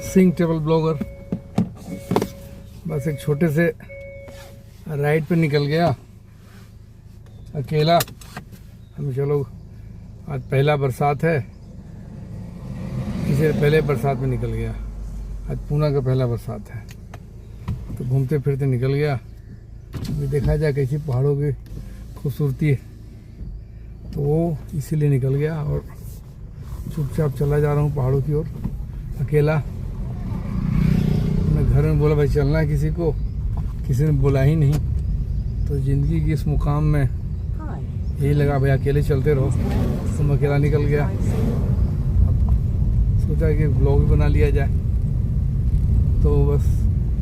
Singh travel blogger. बस एक छोटे से राइड पे निकल गया अकेला। हम चलो आज पहला बरसात है, इससे पहले बरसात में निकल गया। आज पूना का पहला बरसात है तो घूमते फिरते निकल गया। अभी देखा जाए कैसी पहाड़ों की खूबसूरती है, तो वो इसीलिए निकल गया और चुपचाप चला जा रहा हूँ पहाड़ों की ओर अकेला। मैं घर में बोला भाई चलना है किसी को, किसी ने बोला ही नहीं। तो ज़िंदगी की इस मुकाम में यही लगा भाई अकेले चलते रहो, तो मैं अकेला निकल गया। अब सोचा कि ब्लॉग भी बना लिया जाए, तो बस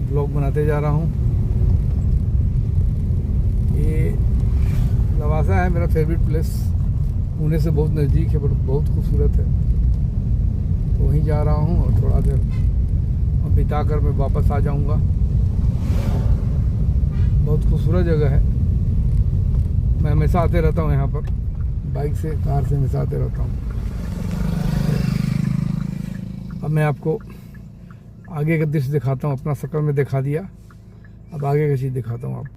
ब्लॉग बनाते जा रहा हूँ। ये लवासा है मेरा फेवरेट प्लेस, पुणे से बहुत नज़दीक है, बट बहुत खूबसूरत है। तो वहीं जा रहा हूँ और थोड़ा देर बिता कर मैं वापस आ जाऊँगा। बहुत खूबसूरत जगह है, मैं हमेशा आते रहता हूँ यहाँ पर, बाइक से कार से हमेशा आते रहता हूँ। अब मैं आपको आगे का दृश्य दिखाता हूँ। अपना शक्ल में दिखा दिया, अब आगे का चीज़ दिखाता हूँ आपको।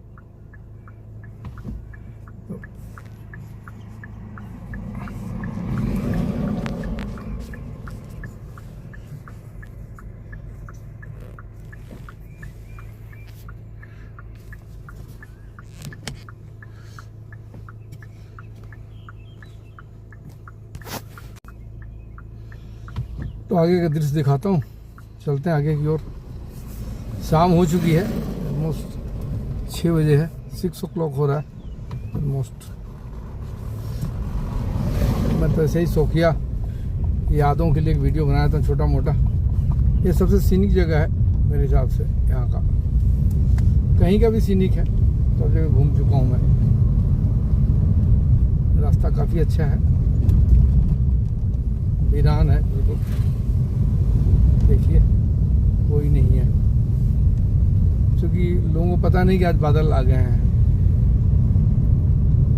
तो आगे का दृश्य दिखाता हूँ, चलते हैं आगे की ओर। शाम हो चुकी है, ऑलमोस्ट 6 बजे है, 6 o'clock हो रहा है ऑलमोस्ट। मैं तो ऐसे ही शौकिया यादों के लिए एक वीडियो बनाया था छोटा मोटा। ये सबसे सीनिक जगह है मेरे हिसाब से यहाँ का, कहीं का भी सीनिक है, सब जगह घूम चुका हूँ मैं। रास्ता काफ़ी अच्छा है, वीरान है बिल्कुल, देखिए कोई नहीं है, क्योंकि लोगों को पता नहीं कि आज बादल आ गए हैं।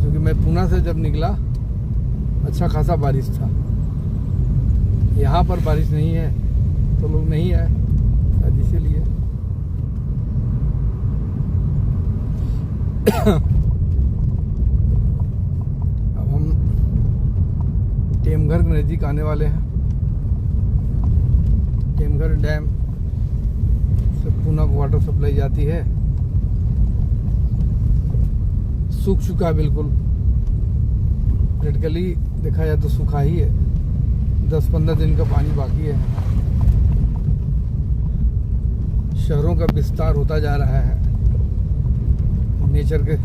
क्योंकि मैं पूना से जब निकला अच्छा खासा बारिश था, यहाँ पर बारिश नहीं है तो लोग नहीं आए शायद इसीलिए। अब हम टेमघर के नज़दीक आने वाले हैं। टेमघर डैम से पूना को वाटर सप्लाई जाती है, सूख चुका है बिल्कुल। प्रैक्टिकली देखा जाए तो सूखा ही है, 10-15 दिन का पानी बाकी है। शहरों का विस्तार होता जा रहा है नेचर के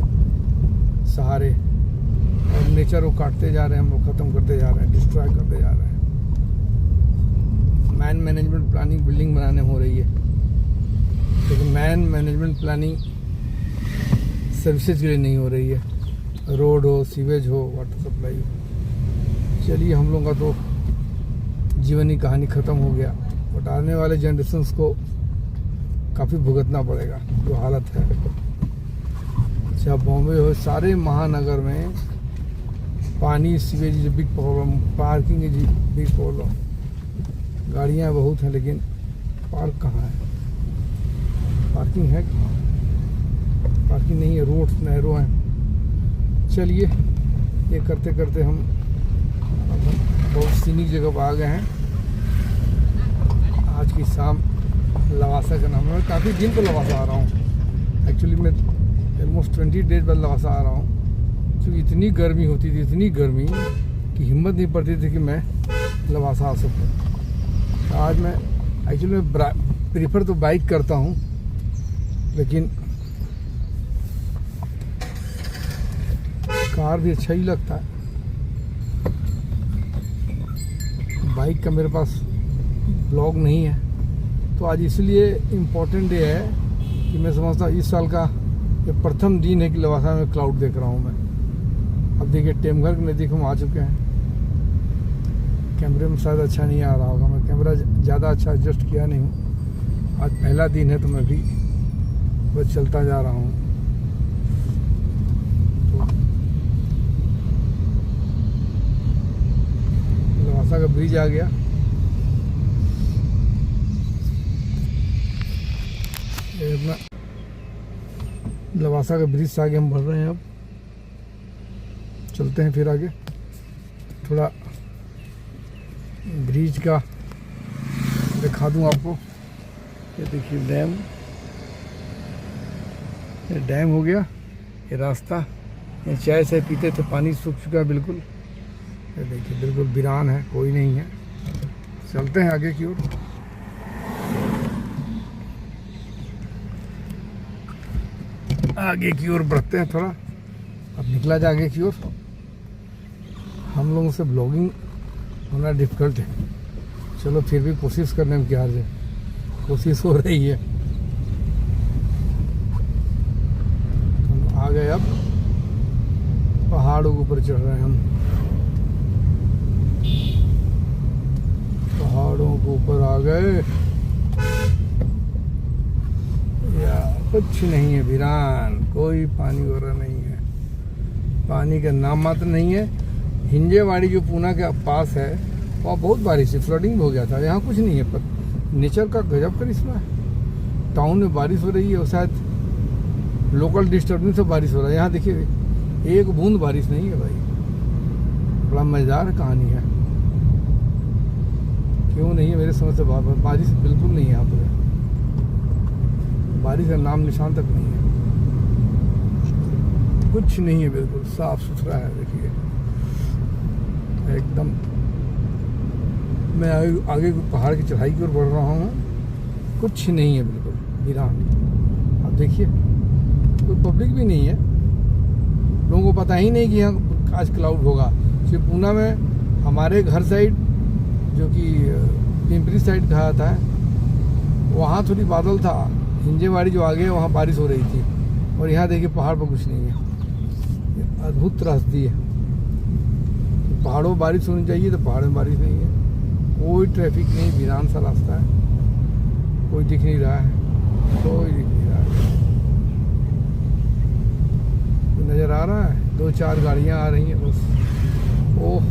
सहारे, और नेचर को काटते जा रहे हैं हम लोग, ख़त्म करते जा रहे हैं, डिस्ट्रॉय करते जा रहे हैं। मैन मैनेजमेंट प्लानिंग बिल्डिंग बनाने हो रही है, लेकिन मैन मैनेजमेंट प्लानिंग सर्विसेज के लिए नहीं हो रही है। रोड हो, सीवेज हो, वाटर सप्लाई हो। चलिए हम लोगों का तो जीवन की कहानी ख़त्म हो गया, बट आने वाले जनरेशन्स को काफ़ी भुगतना पड़ेगा जो हालत है। चाहे बॉम्बे हो, सारे महानगर में पानी, sewage is big problem, parking is big problem. गाड़ियाँ बहुत हैं लेकिन पार्क कहाँ है? पार्किंग है? पार्किंग नहीं है, रोड्स नहरों हैं। चलिए ये करते करते हम बहुत सीनिक जगह पर आ गए हैं। आज की शाम लवासा का नाम है। मैं काफ़ी दिन पर लवासा आ रहा हूँ, एक्चुअली मैं ऑलमोस्ट 20 डेज बाद लवासा आ रहा हूँ। क्योंकि इतनी गर्मी होती थी, इतनी गर्मी कि हिम्मत नहीं पड़ती थी कि मैं लवासा आ सकूँ। आज मैं एक्चुअली मैं प्रीफर तो बाइक करता हूँ, लेकिन कार भी अच्छा ही लगता है। बाइक का मेरे पास ब्लॉग नहीं है, तो आज इसलिए इम्पोर्टेंट डे है कि मैं समझता हूँ इस साल का ये प्रथम दिन है कि लवासा में क्लाउड देख रहा हूँ मैं। अब देखिए टेमघर के नज़दीक हम आ चुके हैं। कैमरे में शायद अच्छा नहीं आ रहा होगा, मैं कैमरा ज़्यादा अच्छा एडजस्ट किया नहीं हूँ। आज पहला दिन है तो मैं भी बस चलता जा रहा हूँ। तो लवासा का ब्रिज आ गया। लवासा का ब्रिज से आगे हम बढ़ रहे हैं। अब चलते हैं फिर आगे, थोड़ा ब्रिज का दिखा दूं आपको। ये देखिए डैम, ये डैम हो गया। ये रास्ता, ये चाय से पीते थे, पानी सूख चुका है बिल्कुल। ये देखिए बिल्कुल वीरान है, कोई नहीं है। चलते हैं आगे की ओर। आगे की ओर बढ़ते हैं थोड़ा। अब निकला जाए आगे की ओर। हम लोगों से ब्लॉगिंग होना डिफिकल्ट है, चलो फिर भी कोशिश करने में क्या हर्ज है, कोशिश हो रही है। हम आ गए, अब पहाड़ों के ऊपर चढ़ रहे हैं हम। पहाड़ों के ऊपर आ गए। या कुछ नहीं है, वीरान, कोई पानी वगैरह नहीं है, पानी का नाम मात्र नहीं है। हिंजेवाड़ी जो पूना के पास है, वहाँ बहुत बारिश है, फ्लडिंग हो गया था। यहाँ कुछ नहीं है, पर नेचर का गजब करिश्मा है। टाउन में बारिश हो रही है और शायद लोकल डिस्टर्बेंस से बारिश हो रहा है। यहाँ देखिए एक बूंद बारिश नहीं है भाई, बड़ा मज़ेदार कहानी है। क्यों नहीं है मेरे समझ से, बारिश बिल्कुल नहीं है यहाँ पर, बारिश का नाम निशान तक नहीं है, कुछ नहीं है, बिल्कुल साफ सुथरा है। देखिए एकदम। मैं आगे पहाड़ की चढ़ाई की ओर बढ़ रहा हूँ, कुछ नहीं है, बिल्कुल वीरान। अब देखिए कोई पब्लिक भी नहीं है, लोगों को पता ही नहीं कि यहाँ आज क्लाउड होगा। सिर्फ पूना में हमारे घर साइड, जो कि पिंपरी साइड कहा था, वहाँ थोड़ी बादल था। हिंजेवाड़ी जो आगे है वहाँ बारिश हो रही थी, और यहाँ देखिए पहाड़ पर कुछ नहीं है। अद्भुत त्रासदी है। पहाड़ों में बारिश होनी चाहिए तो पहाड़ में बारिश नहीं है, कोई ट्रैफिक नहीं, वीरान सा रास्ता है, कोई दिख नहीं रहा है, कोई दिख नहीं रहा है। नज़र आ रहा है 2-4 गाड़ियाँ आ रही हैं बस। ओह,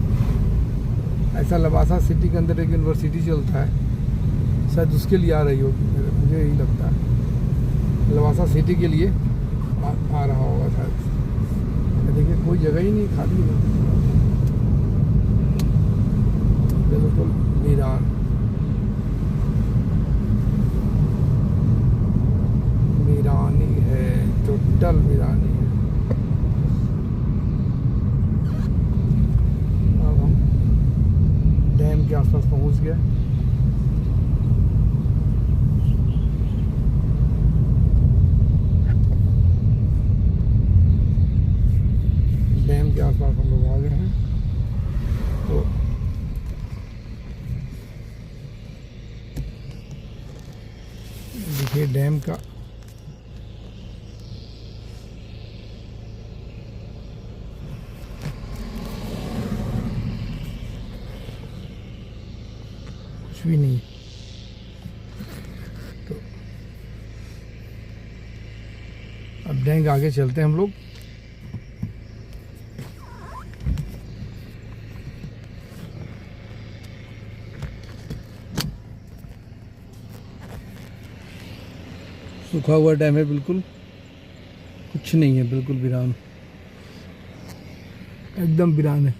ऐसा लवासा सिटी के अंदर एक यूनिवर्सिटी चलता है, शायद उसके लिए आ रही होगी, मुझे यही लगता है। लवासा सिटी के लिए आ रहा होगा शायद। देखिए कोई जगह ही नहीं, खाली है बिल्कुल वीरान। वीरानी है, टोटल वीरानी है। अब हम डैम के आसपास पहुंच गए। डैम के आसपास हम लोग आ गए हैं। तो देखिए डैम का कुछ भी नहीं। तो अब डैम के आगे चलते हैं हम लोग। सूखा हुआ डैम है, बिल्कुल कुछ नहीं है, बिल्कुल वीरान, एकदम वीरान है,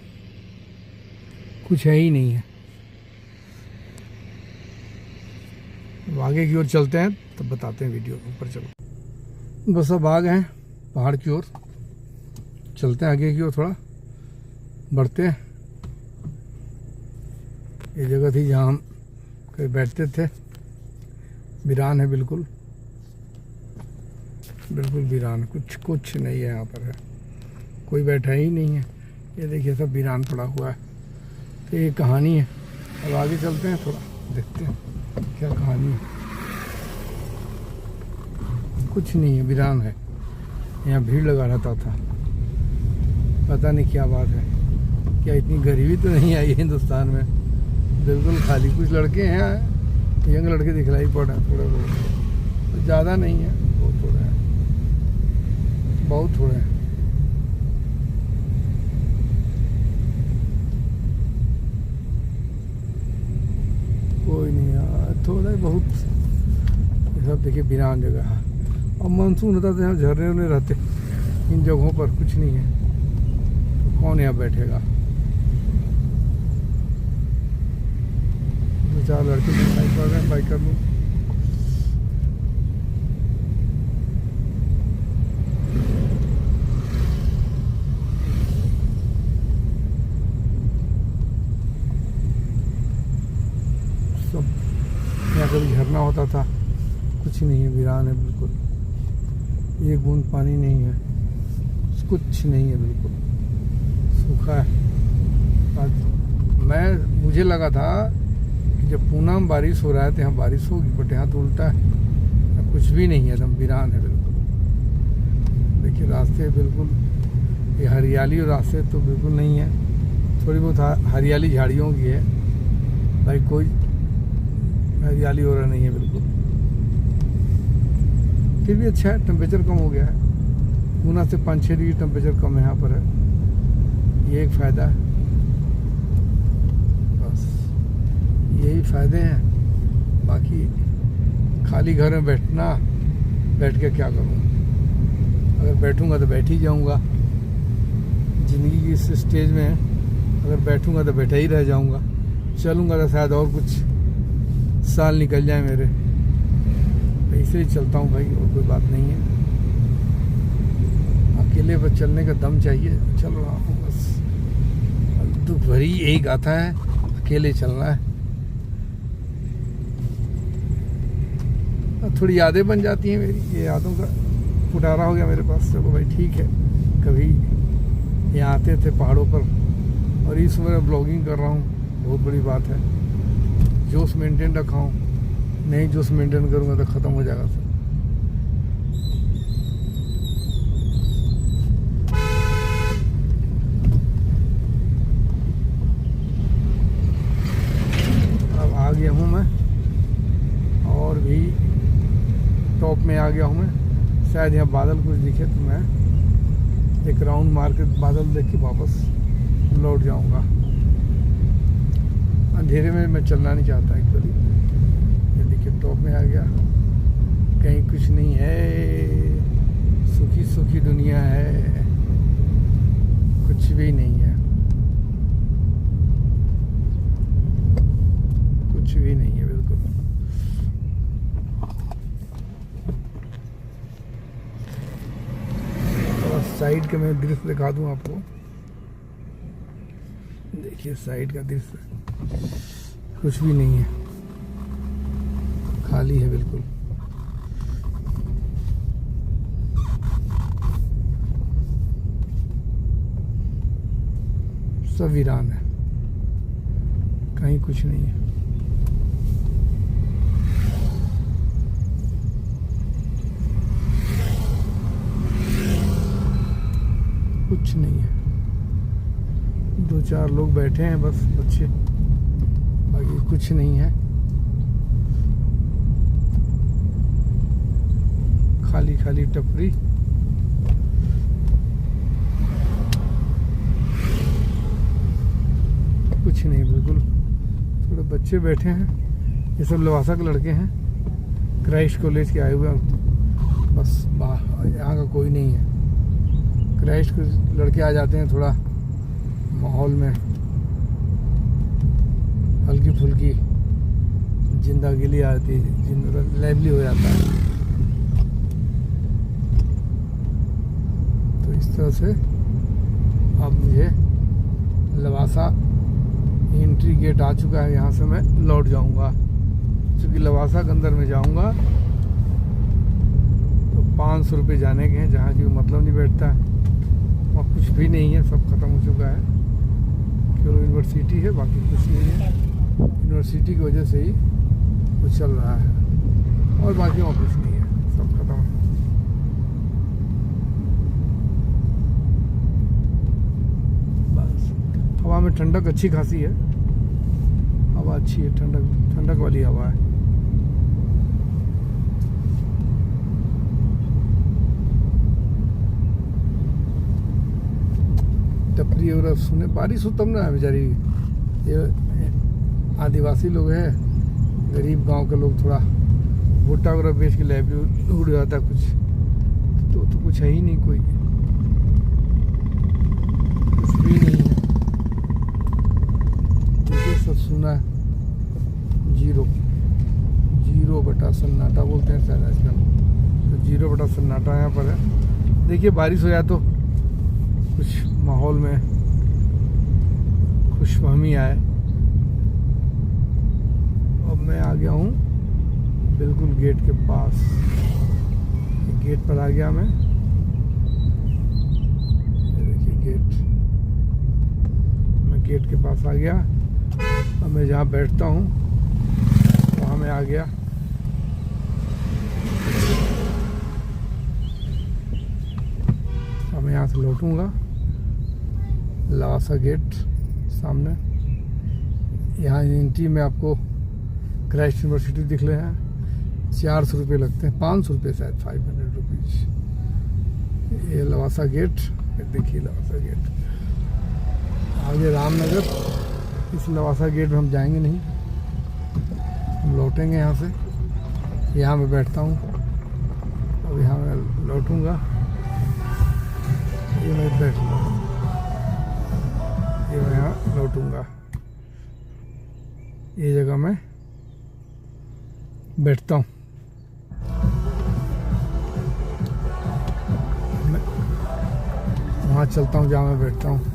कुछ है ही नहीं है। अब आगे की ओर चलते हैं, तब बताते हैं वीडियो के ऊपर। चलो बस अब आ गए हैं पहाड़ की ओर, चलते हैं आगे की ओर, थोड़ा बढ़ते हैं। ये जगह थी जहाँ हम कहीं बैठते थे, वीरान है बिल्कुल, बिल्कुल वीरान, कुछ नहीं है यहाँ पर, है कोई बैठा ही नहीं है। ये देखिए सब वीरान पड़ा हुआ है। तो ये कहानी है। अब आगे चलते हैं, थोड़ा देखते हैं क्या कहानी है। कुछ नहीं है, वीरान है। यहाँ भीड़ लगा रहता था, पता नहीं क्या बात है, क्या इतनी गरीबी तो नहीं आई है हिंदुस्तान में। बिल्कुल खाली, कुछ लड़के हैं, यंग लड़के दिखलाई पड़ रहे हैं थोड़े बहुत, तो ज़्यादा नहीं है, बहुत थोड़े हैं, बहुत थोड़े हैं। कोई नहीं यार, थोड़ा बहुत। सब देखिए वीरान जगह है, और मानसून होता तो यहाँ झरने उरने रहते, इन जगहों पर कुछ नहीं है, तो कौन यहाँ बैठेगा। 2-4 लड़के दिखाई पड़ रहे हैं, बाइकर लोग। सब यहाँ कभी झरना होता था, कुछ नहीं है, वीरान है बिल्कुल। एक बूंद पानी नहीं है, कुछ नहीं है, बिल्कुल सूखा है। आज मुझे लगा था कि जब पूना में बारिश हो रहा है तो यहाँ बारिश होगी, बट यहाँ तो उल्टा है, कुछ भी नहीं है, एकदम वीरान है बिल्कुल। देखिए रास्ते बिल्कुल, ये हरियाली और रास्ते तो बिल्कुल नहीं है, थोड़ी बहुत हरियाली झाड़ियों की है भाई, कोई हरियाली हो रहा नहीं है बिल्कुल। फिर भी अच्छा है, टेम्परेचर कम हो गया है, पूना से 5-6 डिग्री टेम्परेचर कम यहाँ पर है, ये एक फ़ायदा है, बस यही फ़ायदे हैं। बाकी खाली घर में बैठ के क्या करूँ, अगर बैठूँगा तो बैठ ही जाऊँगा, ज़िंदगी की इस स्टेज में अगर बैठूँगा तो बैठा ही रह जाऊँगा, चलूँगा तो शायद और कुछ साल निकल जाए मेरे, इसलिए चलता हूँ भाई, और कोई बात नहीं है। अकेले पर चलने का दम चाहिए, चल रहा हूँ बस। दुख भरी यही गाथा है, अकेले चलना है। थोड़ी यादें बन जाती हैं मेरी, ये यादों का पुटारा हो गया मेरे पास। चलो भाई ठीक है, कभी यहाँ आते थे पहाड़ों पर, और इस समय ब्लॉगिंग कर रहा हूँ, बहुत बड़ी बात है। जोश मेंटेन रखा हूँ, नहीं जोश मेंटेन करूँगा तो ख़त्म हो जाएगा सब। अब आ गया हूँ मैं, और भी टॉप में आ गया हूँ मैं। शायद यहाँ बादल कुछ दिखे तो मैं एक राउंड मार के बादल देख के वापस लौट जाऊँगा। अंधेरे में मैं चलना नहीं चाहता एक्चुअली। ये देखिए टॉप में आ गया, कहीं कुछ नहीं है, सूखी सूखी दुनिया है, कुछ भी नहीं है, कुछ भी नहीं है बिल्कुल। थोड़ा साइड का मैं दृश्य दिखा दूं आपको, देखिए साइड का दृश्य, कुछ भी नहीं है, खाली है बिल्कुल। सब वीरान है, कहीं कुछ नहीं है। कुछ नहीं है, 2-4 लोग बैठे हैं बस, बच्चे, बाकी कुछ नहीं है, खाली खाली टपरी। कुछ नहीं बिल्कुल, थोड़े बच्चे बैठे हैं, ये सब लवासा के लड़के हैं, क्राइस्ट कॉलेज के आए हुए हैं बस, यहाँ का कोई नहीं है। क्राइस्ट के लड़के आ जाते हैं, थोड़ा माहौल में हल्की फुल्की जिंदगी आती है, लाइवली हो जाता है। तो इस तरह से अब मुझे लवासा एंट्री गेट आ चुका है, यहाँ से मैं लौट जाऊँगा, क्योंकि लवासा के अंदर में जाऊँगा तो 500 रुपये जाने के हैं, जहाँ की मतलब नहीं बैठता है, वहाँ कुछ भी नहीं है, सब खत्म हो चुका है। केवल यूनिवर्सिटी है, बाकी कुछ नहीं है। यूनिवर्सिटी की वजह से ही वो चल रहा है, और बाकी वहाँ कुछ नहीं है, सब खत्म है। बस हवा में ठंडक अच्छी खासी है, हवा अच्छी है, ठंडक वाली हवा है। टपरी और सुने बारिश उत्तम ना है बेचारी, ये आदिवासी लोग हैं, गरीब गांव के लोग, थोड़ा भुट्टा वगैरह बेच के लाइवलीहुड हो जाता है कुछ, तो कुछ है ही नहीं, कोई कुछ भी नहीं है। देखिए सब सुना है, 0 बटा सन्नाटा बोलते हैं शायद आजकल, तो 0 बटा सन्नाटा यहाँ पर है। देखिए बारिश हो जाए तो कुछ माहौल में खुशफहमी आए। अब मैं आ गया हूँ बिल्कुल गेट के पास, गेट पर आ गया मैं। ये देखिए गेट, मैं गेट के पास आ गया। अब मैं जहाँ बैठता हूँ वहाँ मैं आ गया। अब मैं यहाँ से लौटूंगा, लवासा गेट सामने। यहाँ एंट्री में आपको क्राइस्ट यूनिवर्सिटी दिख रहे हैं, 400 रुपये लगते हैं, 500 रुपये शायद, 500 रुपीज़। ये लवासा गेट, देखिए लवासा गेट। आगे रामनगर, इस लवासा गेट में हम जाएंगे नहीं, हम लौटेंगे यहाँ से। यहाँ मैं बैठता हूँ, अब यहाँ मैं लौटूंगा, ये मैं बैठूँगा, ये मैं यहाँ लौटूंगा, ये जगह मैं बैठता हूँ। मैं वहाँ चलता हूँ जहाँ मैं बैठता हूँ।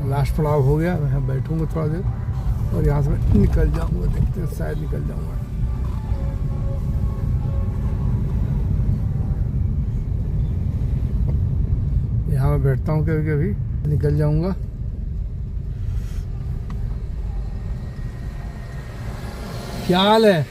लास्ट पड़ाव हो गया, मैं यहाँ बैठूंगा थोड़ा देर और यहाँ से मैं निकल जाऊंगा, देखते हैं शायद निकल जाऊंगा। यहाँ मैं बैठता हूँ, कभी कभी निकल जाऊंगा। क्या हाल है?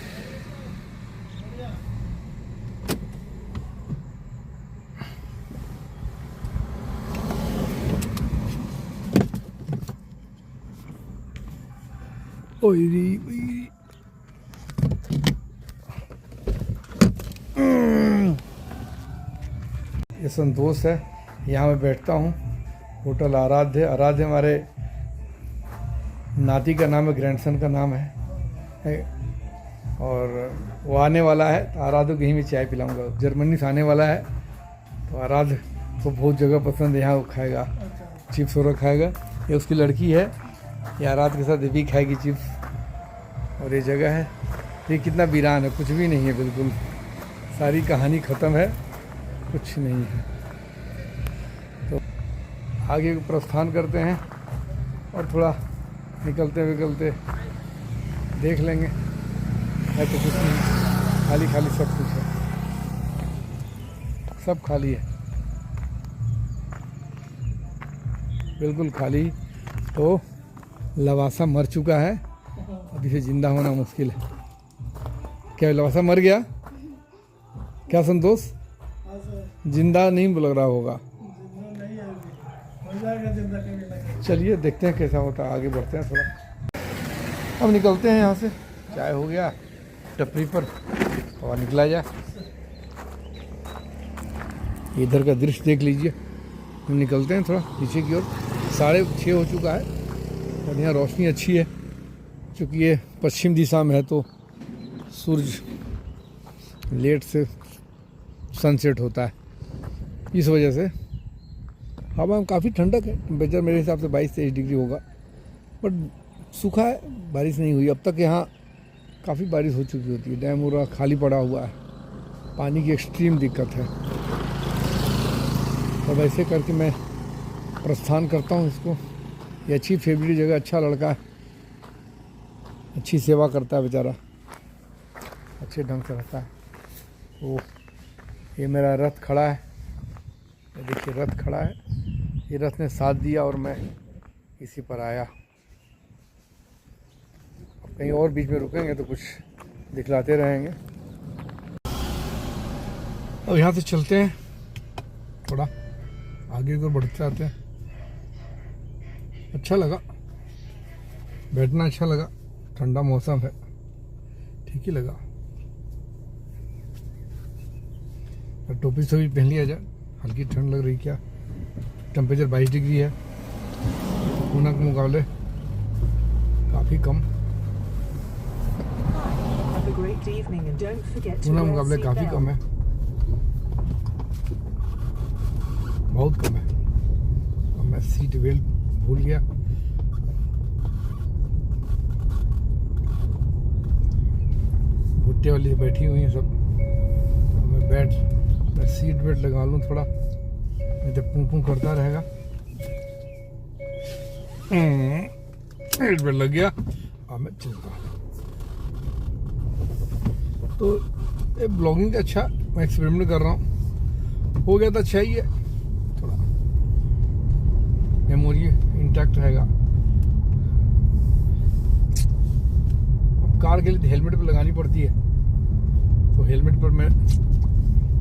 ये संतोष है, यहाँ मैं बैठता हूँ। होटल आराध्य, आराध्य हमारे नाती का नाम है, ग्रैंडसन का नाम है और वो आने वाला है, तो आराध्य को यहीं में चाय पिलाऊंगा। जर्मनी से आने वाला है, तो आराध्य को बहुत जगह पसंद है, यहाँ वो खाएगा, चिप्स वगैरह खाएगा। ये उसकी लड़की है, ये आराध्य के साथ ये भी खाएगी चिप्स। और ये जगह है, ये कितना वीरान है, कुछ भी नहीं है, बिल्कुल सारी कहानी ख़त्म है, कुछ नहीं है। तो आगे प्रस्थान करते हैं और थोड़ा निकलते निकलते देख लेंगे। है तो कुछ नहीं, खाली खाली सब कुछ है, सब खाली है, बिल्कुल खाली। तो लवासा मर चुका है, अभी से जिंदा होना मुश्किल है। क्या लवासा मर गया क्या संतोष? जिंदा नहीं लग रहा होगा। चलिए देखते हैं कैसा होता है, आगे बढ़ते हैं थोड़ा। अब निकलते हैं यहाँ से, चाय हो गया टपरी पर और निकला जाए। इधर का दृश्य देख लीजिए। हम निकलते हैं थोड़ा पीछे की ओर, 6:30 हो चुका है और यहाँ रोशनी अच्छी है, क्योंकि ये पश्चिम दिशा में है तो सूरज लेट से सनसेट होता है, इस वजह से। हवा में काफ़ी ठंडक है, टेम्परेचर मेरे हिसाब से 22-23 डिग्री होगा, बट सूखा है, बारिश नहीं हुई अब तक। यहाँ काफ़ी बारिश हो चुकी होती है, डैम पूरा खाली पड़ा हुआ है, पानी की एक्सट्रीम दिक्कत है। अब ऐसे करके मैं प्रस्थान करता हूँ इसको। ये अच्छी फेवरेट जगह, अच्छा लड़का है, अच्छी सेवा करता है बेचारा, अच्छे ढंग से रहता है। वो ये मेरा रथ खड़ा है, ये देखिए रथ खड़ा है, ये रथ ने साथ दिया और मैं इसी पर आया। अब कहीं और बीच में रुकेंगे तो कुछ दिखलाते रहेंगे। अब यहाँ से चलते हैं, थोड़ा आगे को बढ़ते जाते हैं। अच्छा लगा बैठना, अच्छा लगा, ठंडा मौसम है, ठीक ही लगा। और टोपी से भी पहन लिया जाए, हल्की ठंड लग रही। क्या टेम्परेचर 22 डिग्री है, पूना के मुकाबले काफ़ी कम। Good evening and don't forget to Pune wear मुकाबले काफ़ी कम है, बहुत कम है। अब मैं सीट बेल्ट भूल गया। भुट्टे वाली बैठी हुई हैं सब, मैं सीट बेल्ट लगा लूँ थोड़ा, नहीं तो पूं पूं करता रहेगा। सीट बेल्ट लग गया, अब मैं चलता हूँ। तो ये ब्लॉगिंग का अच्छा मैं एक्सपेरिमेंट कर रहा हूँ, हो गया तो अच्छा ही है, थोड़ा मेमोरी इंटैक्ट रहेगा। अब कार के लिए तो हेलमेट पर लगानी पड़ती है, तो हेलमेट पर मैं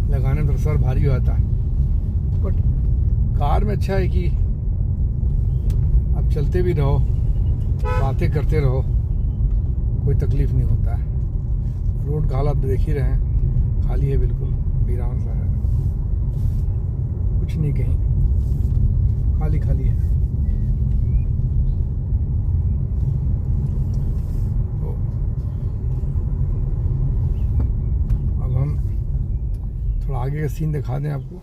लगाने में सर भारी हो जाता है, बट कार में अच्छा है कि आप चलते भी रहो, बातें करते रहो, कोई तकलीफ नहीं होता है। रोड का हालात देख ही रहे हैं, खाली है, बिल्कुल वीरान सा है, कुछ नहीं कहीं, खाली खाली है। तो अब हम थोड़ा आगे का सीन दिखा दें आपको।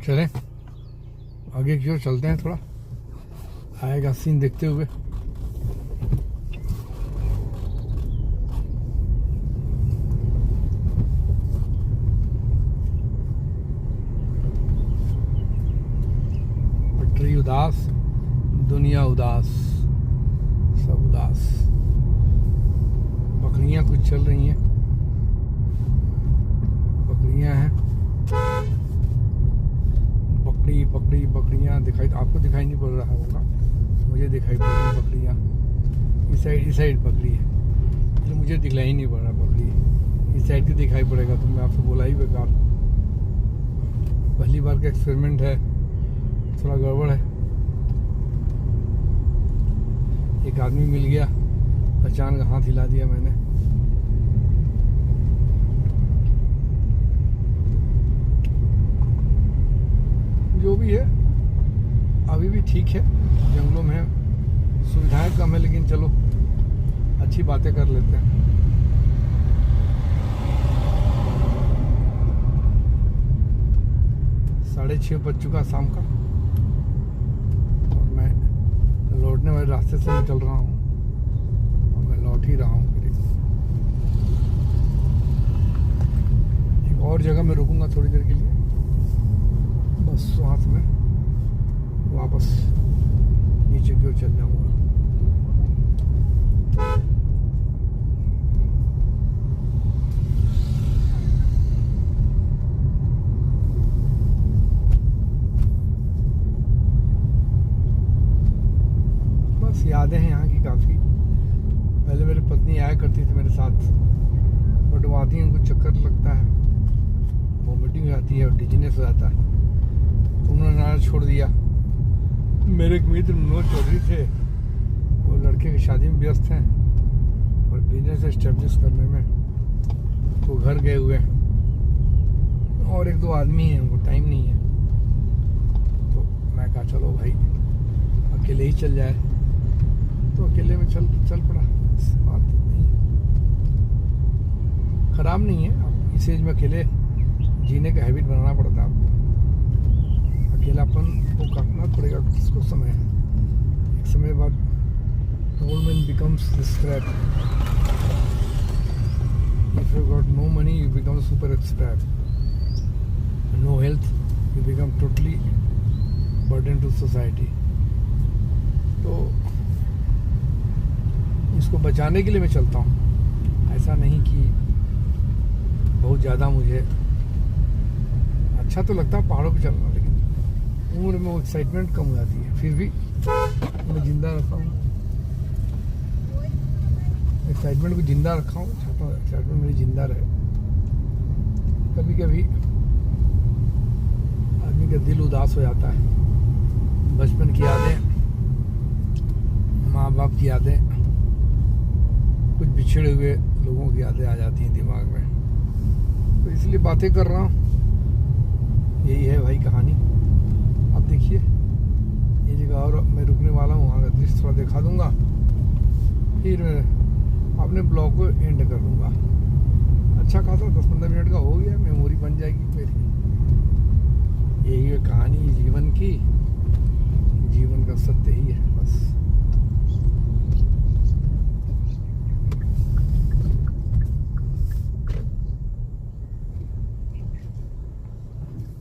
चलें आगे की ओर चलते हैं, थोड़ा आएगा सीन देखते हुए। पटरी उदास, दुनिया उदास, सब उदास। बकरियां कुछ चल रही हैं, बकरियां हैं, बकरियां दिखाई, आपको दिखाई नहीं पड़ रहा होगा, मुझे दिखाई पड़ रही बकरियां। इस साइड बकरी है, इसलिए मुझे दिखलाई नहीं पड़ रहा बकरी। इस साइड की दिखाई पड़ेगा तो मैं आपसे बोला ही बेकार। पहली बार का एक्सपेरिमेंट है, थोड़ा गड़बड़ है। एक आदमी मिल गया, पहचान का हाथ हिला दिया मैंने। जो भी है अभी भी ठीक है, जंगलों में सुविधाएं कम है, लेकिन चलो अच्छी बातें कर लेते हैं। 6:30 बज चुका शाम का, और मैं लौटने वाले रास्ते से निकल रहा हूँ, और मैं लौट ही रहा हूँ। एक और जगह मैं रुकूंगा थोड़ी देर के लिए, बस वहाँ से मैं वापस नीचे की ओर चल जाऊँगा। बस यादें हैं यहाँ की काफ़ी। पहले मेरी पत्नी आया करती थी मेरे साथ, बट वो आती है, उनको चक्कर लगता है, वॉमिटिंग हो जाती है और डिजीनेस हो जाता है, तो उन्होंने नाना छोड़ दिया। मेरे एक मित्र मनोज चौधरी थे, वो लड़के की शादी में व्यस्त हैं और बिजनेस एस्टेब्लिश करने में, तो घर गए हुए हैं, और 1-2 आदमी हैं, उनको टाइम नहीं है। तो मैं कहा चलो भाई अकेले ही चल जाए, तो अकेले में चल पड़ा। बात नहीं, खराब नहीं है। आप इस एज में अकेले जीने का हैबिट बनाना पड़ता है आपको। अकेलापन को काटना पड़ेगा, किसको समय है। एक समय बाद old man becomes scrap. If you got no money, you become super scrap. No health, you become totally burden to society. उसको बचाने के लिए मैं चलता हूँ। ऐसा नहीं कि बहुत ज़्यादा मुझे अच्छा तो लगता है पहाड़ों पे चलना, लेकिन उम्र में वो एक्साइटमेंट कम हो जाती है। फिर भी मैं ज़िंदा रखा हूँ, एक्साइटमेंट को ज़िंदा रखा हूँ, चाहता हूँ एक्साइटमेंट मेरी ज़िंदा रहे। कभी कभी आदमी का दिल उदास हो जाता है, बचपन की यादें, माँ बाप की यादें, कुछ बिछड़े हुए लोगों की यादें आ जाती हैं दिमाग में, तो इसलिए बातें कर रहा हूँ। यही है भाई कहानी। अब देखिए ये जगह और मैं रुकने वाला हूँ, वहाँ का दृश्य थोड़ा दिखा दूँगा, फिर मैं अपने ब्लॉग को एंड कर दूँगा। अच्छा खासा 10-15 मिनट का हो गया, मेमोरी बन जाएगी मेरी। यही है कहानी जीवन की, जीवन का सत्य ही है बस।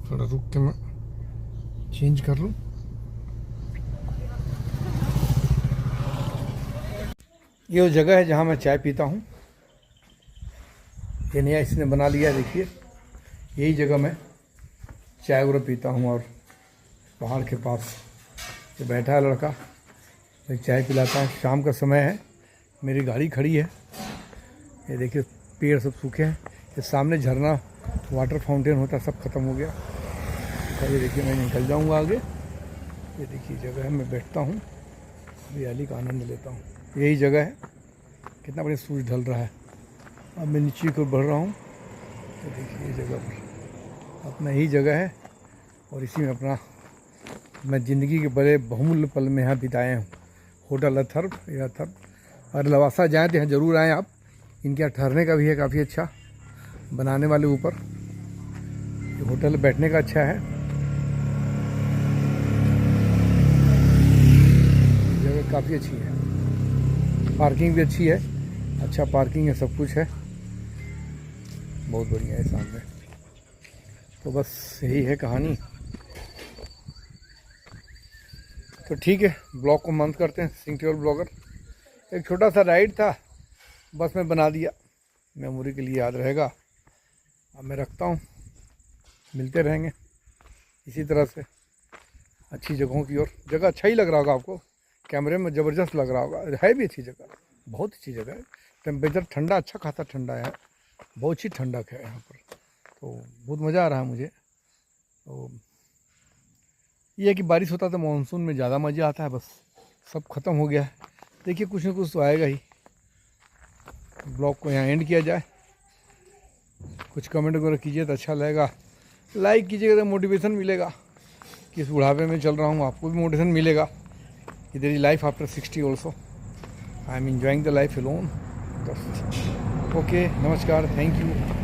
थोड़ा रुक के मैं चेंज कर लूँ। ये वो जगह है जहाँ मैं चाय पीता हूँ। ये नया इसने बना लिया, देखिए यही जगह मैं चाय वगैरह पीता हूँ। और पहाड़ के पास ये बैठा है लड़का, मैं चाय पिलाता हूँ। शाम का समय है, मेरी गाड़ी खड़ी है। ये देखिए पेड़ सब सूखे हैं, ये सामने झरना वाटर फाउंटेन होता है, सब खत्म हो गया। ये देखिए मैं निकल जाऊँगा आगे। ये देखिए जगह है, मैं बैठता हूँ, हरियाली का आनंद लेता हूँ। यही जगह है, कितना बढ़िया सूरज ढल रहा है। अब मैं नीचे को बढ़ रहा हूँ, तो देखिए ये जगह पर अपना यही जगह है, और इसी में अपना मैं ज़िंदगी के बड़े बहुमूल्य पल में यहाँ बिताए हूँ। होटल अथर्व, यह अथर्व, और लवासा जाएँ तो यहाँ ज़रूर आएँ आप। इनके यहाँ ठहरने का भी है काफ़ी अच्छा, बनाने वाले ऊपर। ये होटल बैठने का अच्छा है, जगह काफ़ी अच्छी है, पार्किंग भी अच्छी है, अच्छा पार्किंग है, सब कुछ है, बहुत बढ़िया है सामने। तो बस यही है कहानी। तो ठीक है, ब्लॉग को बंद करते हैं। सिंह ट्रैवल ब्लॉगर, एक छोटा सा राइड था, बस मैं बना दिया, मेमोरी के लिए याद रहेगा। अब मैं रखता हूँ, मिलते रहेंगे इसी तरह से अच्छी जगहों की ओर। जगह अच्छा ही लग रहा होगा आपको, कैमरे में ज़बरदस्त लग रहा होगा, है भी अच्छी जगह, बहुत अच्छी जगह है। टेम्परेचर ठंडा, अच्छा खासा ठंडा है, बहुत अच्छी ठंडक है यहाँ पर, तो बहुत मज़ा आ रहा है मुझे। तो ये है कि बारिश होता तो मानसून में ज़्यादा मज़ा आता है, बस सब ख़त्म हो गया है। देखिए कुछ ना कुछ तो आएगा ही। ब्लॉग को यहाँ एंड किया जाए, कुछ कमेंट वगैरह कीजिए तो अच्छा लगेगा, लाइक कीजिएगा तो मोटिवेशन मिलेगा कि इस बुढ़ापे में चल रहा हूँ, आपको भी मोटिवेशन मिलेगा कि there is life after 60 also, I am enjoying the life alone. Okay, नमस्कार, थैंक यू।